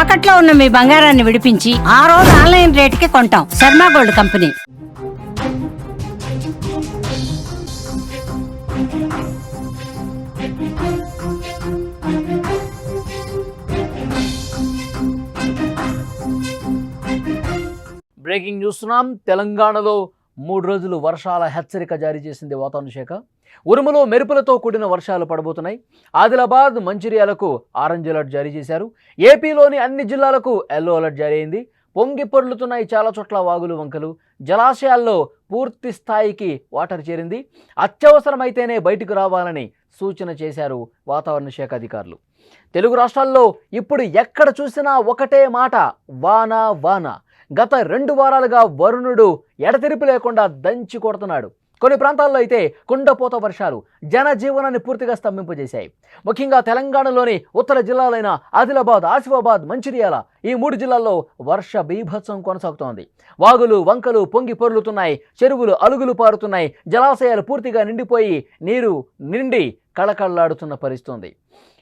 తాకట్లో ఉన్న మీ బంగారాన్ని విడిపించి ఆ రోజు ఆన్లైన్ రేటుకి కొంటాం. Sharma gold company. బ్రేకింగ్ చూస్తున్నాం. తెలంగాణలో 3 రోజులు వర్షాల హెచ్చరిక జారీ చేసింది వాతావరణ శాఖ. ఉరుములు మెరుపులతో కూడిన వర్షాలు పడబోతున్నాయి. ఆదిలాబాద్, మంచిర్యాలకు ఆరెంజ్ అలర్ట్ జారీ చేశారు. ఏపీలోని అన్ని జిల్లాలకు ఎల్లో అలర్ట్ జారీ అయింది. పొంగి పొర్లుతున్నాయి చాలా చోట్ల వాగులు, వంకలు. జలాశయాల్లో పూర్తి స్థాయికి వాటర్ చేరింది. అత్యవసరమైతేనే బయటకు రావాలని సూచన చేశారు వాతావరణ శాఖ అధికారులు. తెలుగు రాష్ట్రాల్లో ఇప్పుడు ఎక్కడ చూసినా ఒకటే మాట, వాన వాన. గత 2 వారాలుగా వరుణుడు ఎడతెరిపి లేకుండా దంచి కొడుతున్నాడు. కొన్ని ప్రాంతాల్లో అయితే కుండపోత వర్షాలు జనజీవనాన్ని పూర్తిగా స్తంభింపజేశాయి. ముఖ్యంగా తెలంగాణలోని ఉత్తర జిల్లాలైన ఆదిలాబాద్, ఆసిఫాబాద్, మంచిర్యాల ఈ 3 జిల్లాల్లో వర్ష బీభత్సం కొనసాగుతోంది. వాగులు, వంకలు పొంగి పొర్లుతున్నాయి. చెరువులు అలుగులు పారుతున్నాయి. జలాశయాలు పూర్తిగా నిండిపోయి నీరు నిండి కళకళలాడుతున్న పరిస్థితి.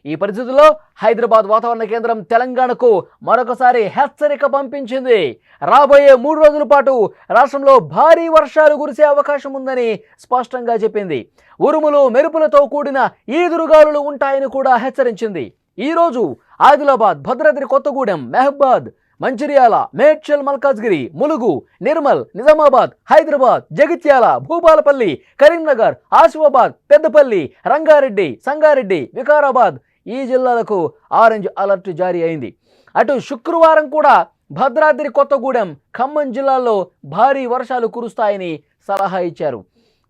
ఈ పరిస్థితుల్లో హైదరాబాద్ వాతావరణ కేంద్రం తెలంగాణకు మరొకసారి హెచ్చరిక పంపించింది. రాబోయే 3 రోజుల పాటు రాష్ట్రంలో భారీ వర్షాలు కురిసే అవకాశం ఉందని స్పష్టంగా చెప్పింది. ఉరుములు మెరుపులతో కూడిన ఈదురుగాలులు ఉంటాయని కూడా హెచ్చరించింది. ఈరోజు ఆదిలాబాద్, భద్రాద్రి కొత్తగూడెం, మహబాద్, మంచిర్యాల, మేడ్చల్, మల్కాజ్గిరి, ములుగు, నిర్మల్, నిజామాబాద్, హైదరాబాద్, జగిత్యాల, భూపాలపల్లి, కరీంనగర్, ఆసిఫాబాద్, పెద్దపల్లి, రంగారెడ్డి, సంగారెడ్డి, వికారాబాద్ ఈ జిల్లాలకు ఆరెంజ్ అలర్ట్ జారీ అయింది. అటు శుక్రవారం కూడా భద్రాద్రి కొత్తగూడెం, ఖమ్మం జిల్లాల్లో భారీ వర్షాలు కురుస్తాయని సలహా ఇచ్చారు.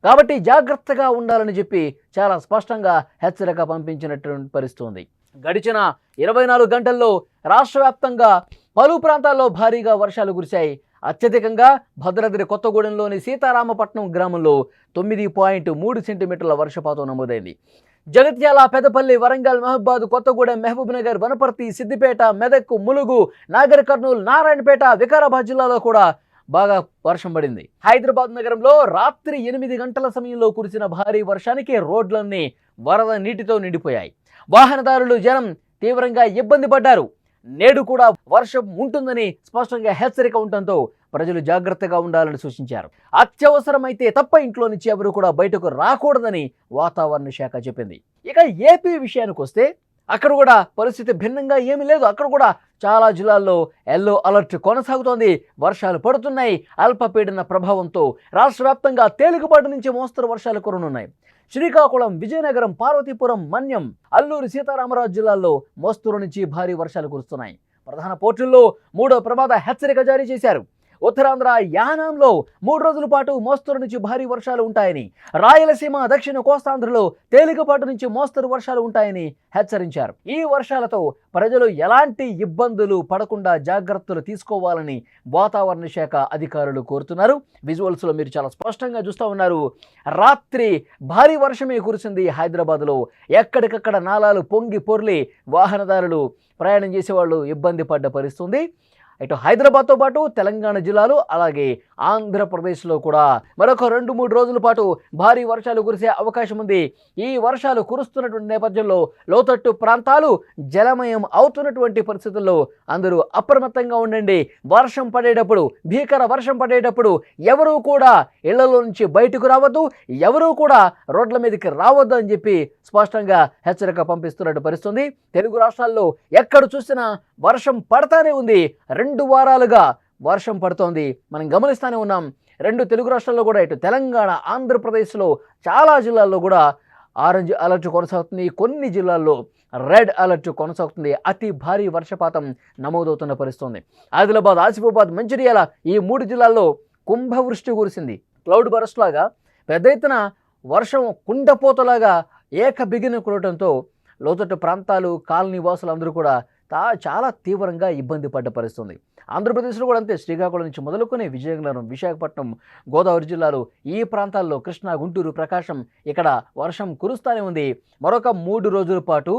కాబట్టి జాగ్రత్తగా ఉండాలని చెప్పి చాలా స్పష్టంగా హెచ్చరిక పంపించినటువంటి పరిస్థితి. గడిచిన 24 గంటల్లో రాష్ట్ర వ్యాప్తంగా పలు ప్రాంతాల్లో భారీగా వర్షాలు కురిశాయి. అత్యధికంగా భద్రాద్రి కొత్తగూడెంలోని సీతారామపట్నం గ్రామంలో 9.3 సెంటీమీటర్ల వర్షపాతం నమోదైంది. జగిత్యాల, పెద్దపల్లి, వరంగల్, మహబాద్, కొత్తగూడెం, మహబూబ్నగర్, వనపర్తి, సిద్దిపేట, మెదక్, ములుగు, నాగర్ కర్నూలు, నారాయణపేట, వికారాబాద్ జిల్లాలో కూడా బాగా వర్షం పడింది. హైదరాబాద్ నగరంలో రాత్రి 8 గంటల సమయంలో కురిసిన భారీ వర్షానికి రోడ్లన్నీ వరద నీటితో నిండిపోయాయి. వాహనదారులు, జనం తీవ్రంగా ఇబ్బంది పడ్డారు. నేడు కూడా వర్షం ఉంటుందని స్పష్టంగా హెచ్చరిక ఉండటంతో ప్రజలు జాగ్రత్తగా ఉండాలని సూచించారు. అత్యవసరమైతే తప్ప ఇంట్లో నుంచి ఎవరు కూడా బయటకు రాకూడదని వాతావరణ శాఖ చెప్పింది. ఇక ఏపీ విషయానికి వస్తే అక్కడ కూడా పరిస్థితి భిన్నంగా ఏమీ లేదు. అక్కడ కూడా చాలా జిల్లాల్లో ఎల్లో అలర్ట్ కొనసాగుతోంది. వర్షాలు పడుతున్నాయి. అల్పపీడన ప్రభావంతో రాష్ట్ర వ్యాప్తంగా తేలికపాటి నుంచి మోస్తరు వర్షాలు కురనున్నాయి. శ్రీకాకుళం, విజయనగరం, పార్వతీపురం, మన్యం, అల్లూరి సీతారామరాజు జిల్లాల్లో మోస్తరు నుంచి భారీ వర్షాలు కురుస్తున్నాయి. ప్రధాన పోర్టుల్లో 3వ ప్రమాద హెచ్చరిక జారీ చేశారు. ఉత్తరాంధ్ర, యానాంలో 3 రోజుల పాటు మోస్తరు నుంచి భారీ వర్షాలు ఉంటాయని, రాయలసీమ, దక్షిణ కోస్తాంధ్రలో తేలికపాటి నుంచి మోస్తరు వర్షాలు ఉంటాయని హెచ్చరించారు. ఈ వర్షాలతో ప్రజలు ఎలాంటి ఇబ్బందులు పడకుండా జాగ్రత్తలు తీసుకోవాలని వాతావరణ శాఖ అధికారులు కోరుతున్నారు. విజువల్స్లో మీరు చాలా స్పష్టంగా చూస్తూ ఉన్నారు. రాత్రి భారీ వర్షమే కురిసింది హైదరాబాద్లో. ఎక్కడికక్కడ నాలాలు పొంగి పొర్లి వాహనదారులు, ప్రయాణం చేసేవాళ్ళు ఇబ్బంది పడ్డ పరిస్థితి. ఇటు హైదరాబాద్తో పాటు తెలంగాణ జిల్లాలు, అలాగే ఆంధ్రప్రదేశ్లో కూడా మరొక 2-3 రోజుల పాటు భారీ వర్షాలు కురిసే అవకాశం ఉంది. ఈ వర్షాలు కురుస్తున్నటువంటి నేపథ్యంలో లోతట్టు ప్రాంతాలు జలమయం అవుతున్నటువంటి పరిస్థితుల్లో అందరూ అప్రమత్తంగా ఉండండి. వర్షం పడేటప్పుడు, భీకర వర్షం పడేటప్పుడు ఎవరూ కూడా ఇళ్లలో నుంచి బయటకు రావద్దు, ఎవరూ కూడా రోడ్ల మీదకి రావద్దు అని చెప్పి స్పష్టంగా హెచ్చరిక పంపిస్తున్నట్టు పరిస్థితుంది. తెలుగు రాష్ట్రాల్లో ఎక్కడ చూసినా వర్షం పడతానే ఉంది. 2 వారాలుగా వర్షం పడుతోంది. మనం గమనిస్తూనే ఉన్నాం. 2 తెలుగు రాష్ట్రాల్లో కూడా, ఇటు తెలంగాణ, ఆంధ్రప్రదేశ్లో చాలా జిల్లాల్లో కూడా ఆరెంజ్ అలర్ట్ కొనసాగుతుంది. కొన్ని జిల్లాల్లో రెడ్ అలర్ట్ కొనసాగుతుంది. అతి భారీ వర్షపాతం నమోదవుతున్న పరిస్థితుంది. ఆదిలాబాద్, ఆసిఫాబాద్, మంచిర్యాల ఈ 3 జిల్లాల్లో కుంభవృష్టి కురిసింది. క్లౌడ్ బరస్ట్ లాగా పెద్ద ఎత్తున వర్షం కుండపోతలాగా బిగిన కురవడంతో లోతట్టు ప్రాంతాలు, కాలనీ వాసులు అందరూ కూడా చాలా తీవ్రంగా ఇబ్బంది పడ్డ పరిస్థితుంది. ఆంధ్రప్రదేశ్లో కూడా అంతే. శ్రీకాకుళం నుంచి మొదలుకొని విజయనగరం, విశాఖపట్నం, గోదావరి జిల్లాలు ఈ ప్రాంతాల్లో, కృష్ణా, గుంటూరు, ప్రకాశం ఇక్కడ వర్షం కురుస్తూనే ఉంది. మరొక 3 రోజుల పాటు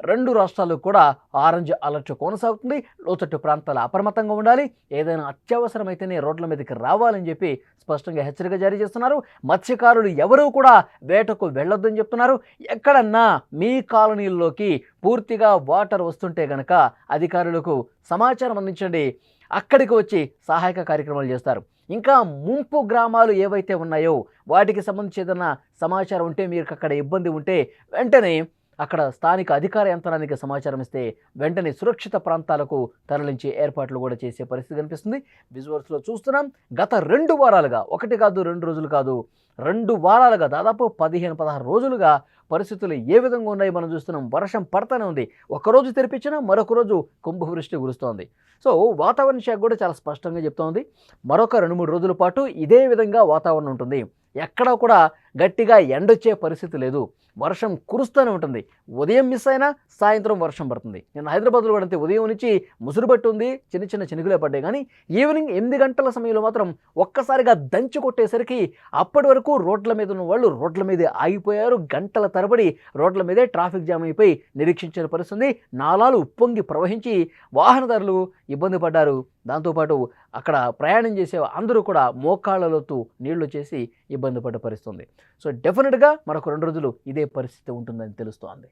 రెండు రాష్ట్రాలకు కూడా ఆరెంజ్ అలర్ట్ కొనసాగుతుంది. లోతట్టు ప్రాంతాలు అప్రమత్తంగా ఉండాలి. ఏదైనా అత్యవసరమైతేనే రోడ్ల మీదకి రావాలని చెప్పి స్పష్టంగా హెచ్చరిక జారీ చేస్తున్నారు. మత్స్యకారులు ఎవరూ కూడా వేటకు వెళ్ళొద్దని చెప్తున్నారు. ఎక్కడన్నా మీ కాలనీల్లోకి పూర్తిగా వాటర్ వస్తుంటే గనక అధికారులకు సమాచారం అందించండి. అక్కడికి వచ్చి సహాయక కార్యక్రమాలు చేస్తారు. ఇంకా ముంపు గ్రామాలు ఏవైతే ఉన్నాయో వాటికి సంబంధించి ఏదైనా సమాచారం ఉంటే, మీకు అక్కడ ఇబ్బంది ఉంటే వెంటనే అక్కడ స్థానిక అధికార యంత్రానికి సమాచారం ఇస్తే వెంటనే సురక్షిత ప్రాంతాలకు తరలించే ఏర్పాట్లు కూడా చేసే పరిస్థితి కనిపిస్తుంది. విజువల్స్లో చూస్తున్నాం. గత 2 వారాలుగా, ఒకటి కాదు 2 రోజులు కాదు, 2 వారాలుగా దాదాపు 15-16 రోజులుగా పరిస్థితులు ఏ విధంగా ఉన్నాయో మనం చూస్తున్నాం. వర్షం పడతానే ఉంది. ఒకరోజు తెరిపించినా మరొక రోజు కుంభవృష్టి కురుస్తోంది. సో వాతావరణ శాఖ కూడా చాలా స్పష్టంగా చెప్తోంది, మరొక 2-3 రోజుల పాటు ఇదే విధంగా వాతావరణం ఉంటుంది. ఎక్కడా కూడా గట్టిగా ఎండొచ్చే పరిస్థితి లేదు. వర్షం కురుస్తూనే ఉంటుంది. ఉదయం మిస్ అయినా సాయంత్రం వర్షం పడుతుంది. నేను హైదరాబాద్లో కూడా అంతే, ఉదయం నుంచి ముసురుబట్టి ఉంది, చిన్న చిన్న చినుకులే పడ్డాయి. కానీ ఈవినింగ్ 8 గంటల సమయంలో మాత్రం ఒక్కసారిగా దంచి కొట్టేసరికి అప్పటి వరకు రోడ్ల మీద ఉన్న వాళ్ళు రోడ్ల మీదే ఆగిపోయారు. గంటల తరబడి రోడ్ల మీదే ట్రాఫిక్ జామ్ అయిపోయి నిరీక్షించిన పరిస్థితి. నాలాలు ఉప్పొంగి ప్రవహించి వాహనదారులు ఇబ్బంది పడ్డారు. దాంతోపాటు అక్కడ ప్రయాణం చేసే అందరూ కూడా మోకాళ్ళలోతు నీళ్లు చేసి ఇబ్బంది పడ్డ పరిస్థితుంది. సో డెఫినెట్గా మరొక 2 రోజులు ఇదే పరిస్థితి ఉంటుందని తెలుస్తోంది.